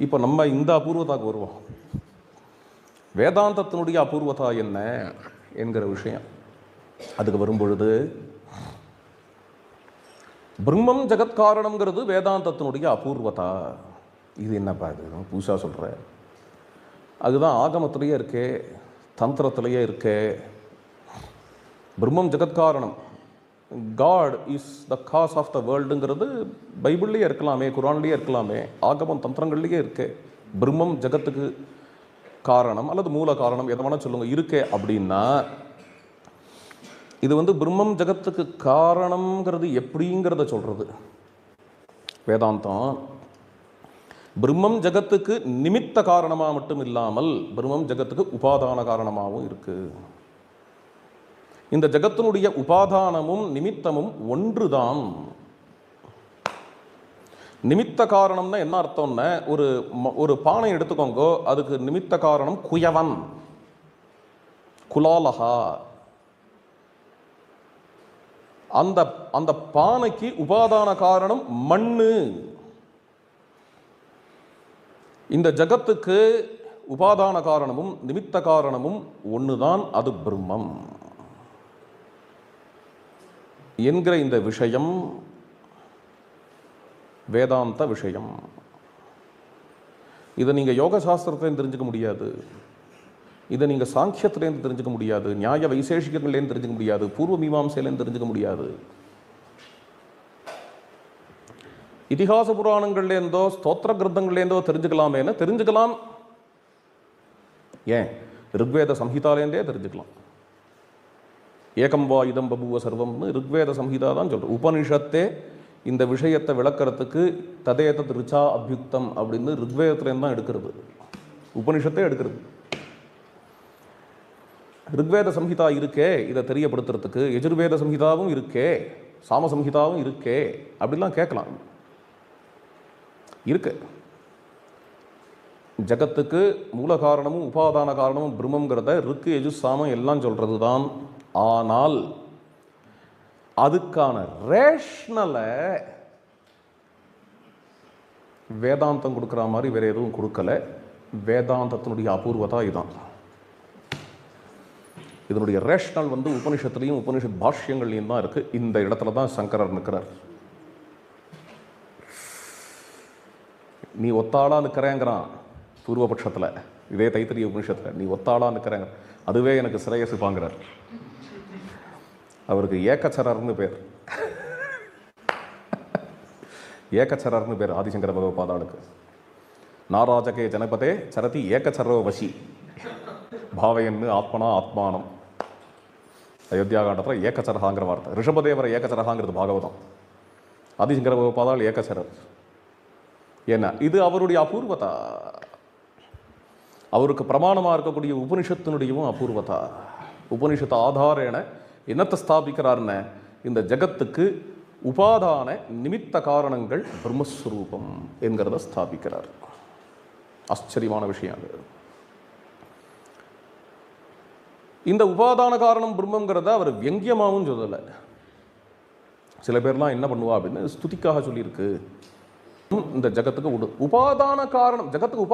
இப்போ நம்ம இந்த அபூர்வதாக்கு வருவோம். வேதாந்தத்தினுடைய அபூர்வதா என்ன என்கிற விஷயம் அதுக்கு வரும்பொழுது, பிரம்மம் ஜெகத்காரணம்ங்கிறது வேதாந்தத்தினுடைய அபூர்வதா. இது என்னப்பா இது புதுசாக சொல்கிற? அதுதான் ஆகமத்திலேயே இருக்கே, தந்திரத்திலேயே இருக்கே. பிரம்மம் ஜெகத்காரணம், God is the cause of the வேர்ல்டுங்கிறது பைபிள்லேயே இருக்கலாமே, குரான்லேயே இருக்கலாமே, ஆகமம் தந்திரங்கள்லேயே இருக்கே. பிரம்மம் ஜெகத்துக்கு காரணம் அல்லது மூல காரணம் எதை வேணால் சொல்லுங்க இருக்கே அப்படின்னா, இது பிரம்மம் ஜெகத்துக்கு காரணம்ங்கிறது எப்படிங்கிறத சொல்கிறது வேதாந்தம். பிரம்மம் ஜெகத்துக்கு நிமித்த காரணமாக மட்டும் இல்லாமல் பிரம்மம் ஜெகத்துக்கு உபாதான காரணமாகவும் இருக்கு. இந்த ஜெகத்தினுடைய உபாதானமும் நிமித்தமும் ஒன்றுதான். நிமித்த காரணம்னா என்ன அர்த்தம்னா, ஒரு பானை எடுத்துக்கோங்க, அதுக்கு நிமித்த காரணம் குயவன், குலாலகா. அந்த அந்த பானைக்கு உபாதான காரணம் மண்ணு. இந்த ஜகத்துக்கு உபாதான காரணமும் நிமித்த காரணமும் ஒண்ணுதான், அது பிரம்மம் என்கிற இந்த விஷயம் வேதாந்த விஷயம். இதை நீங்கள் யோக சாஸ்திரத்திலேருந்து தெரிஞ்சுக்க முடியாது, இதை நீங்கள் சாங்கியத்திலேருந்து தெரிஞ்சுக்க முடியாது, நியாய வைசேஷிகங்கள்லேருந்து தெரிஞ்சுக்க முடியாது, பூர்வ மீமாம்சையிலேருந்து தெரிஞ்சுக்க முடியாது. இதிகாச புராணங்கள்லேருந்தோ ஸ்தோத்திர கிரந்தங்கள்லேருந்தோ தெரிஞ்சுக்கலாமேன்னு தெரிஞ்சுக்கலாம். ஏன் ரிக்வேத சம்ஹிதாலேருந்தே தெரிஞ்சுக்கலாம். ஏகம் வா இதம் பபுவ சர்வம்னு ரிக்வேத சம்ஹிதா தான் சொல்கிறோம். உபனிஷத்தே இந்த விஷயத்தை விளக்கிறதுக்கு ததேதத் ரிச்சா அபியுக்தம் அப்படின்னு ரிக்வேதத்துலேருந்து தான் எடுக்கிறது, உபனிஷத்தே எடுக்கிறது. ரிக்வேத சம்ஹிதா இருக்கே இதை தெரியப்படுத்துறதுக்கு, யஜுர்வேத சம்ஹிதாவும் இருக்கே, சாம சம்ஹிதாவும் இருக்கே அப்படிலாம் கேட்கலாம். இருக்கு. ஜகத்துக்கு மூல காரணமும் உபாதான காரணமும் பிரம்மங்கிறத ருக்கு யஜு சாமம் எல்லாம் சொல்றது தான். ஆனால் அதுக்கான ரேஷனலை வேதாந்தம் கொடுக்குற மாதிரி வேற எதுவும் கொடுக்கல. வேதாந்தத்தினுடைய அபூர்வதா இதுதான். இதனுடைய ரேஷனல் உபனிஷத்துலையும் உபனிஷத் பாஷ்யங்கள்லையும் தான் இருக்கு. இந்த இடத்துல தான் சங்கரர் நிற்கிறார். நீ ஒத்தாளா நிற்கிறேங்கிறான் பூர்வபட்சத்தில், இதே தைத்திரிய உபனிஷத்தில் நீ ஒத்தாளா நிற்கிறேங்க, அதுவே எனக்கு சிரேயசுப்பாங்கிறார். அவருக்கு ஏக்கச்சரர்னு பேர், ஏக்கச்சரர்னு பேர் ஆதிசங்கர பகவத்பாதாளுக்கு. நாராஜகே ஜனபதே சரதி ஏக்கச்சரோ வசி பாவையன்னு ஆத்மனா ஆத்மானம். அயோத்தியா காண்டத்தில் ஏக்கச்சரகாங்கிற வார்த்தை. ரிஷபதேவர ஏக்கச்சரகாங்கிறது பாகவதம், ஆதிசங்கர பகவத்பாதாள் ஏக்கச்சரர். ஏன்னா இது அவருடைய அபூர்வதா, அவருக்கு பிரமாணமாக இருக்கக்கூடிய உபனிஷத்தினுடையவும் அபூர்வதா. உபனிஷத்து ஆதாரேன என்னத்தை ஸ்தாபிக்கிறார்ன, இந்த ஜகத்துக்கு உபாதான நிமித்த காரணங்கள் பிரம்மஸ்வரூபம் என்கிறத ஸ்தாபிக்கிறார். ஆச்சரியமான விஷயம் அது. இந்த உபாதான காரணம் பிரம்மங்கிறத அவர் வியங்கியமாகவும் சொல்லலை. சில பேர்லாம் என்ன பண்ணுவா அப்படின்னு ஸ்துதிக்காக சொல்லியிருக்கு. இந்த ஜகத்துக்கு உபாதான காரணம், ஜகத்துக்கு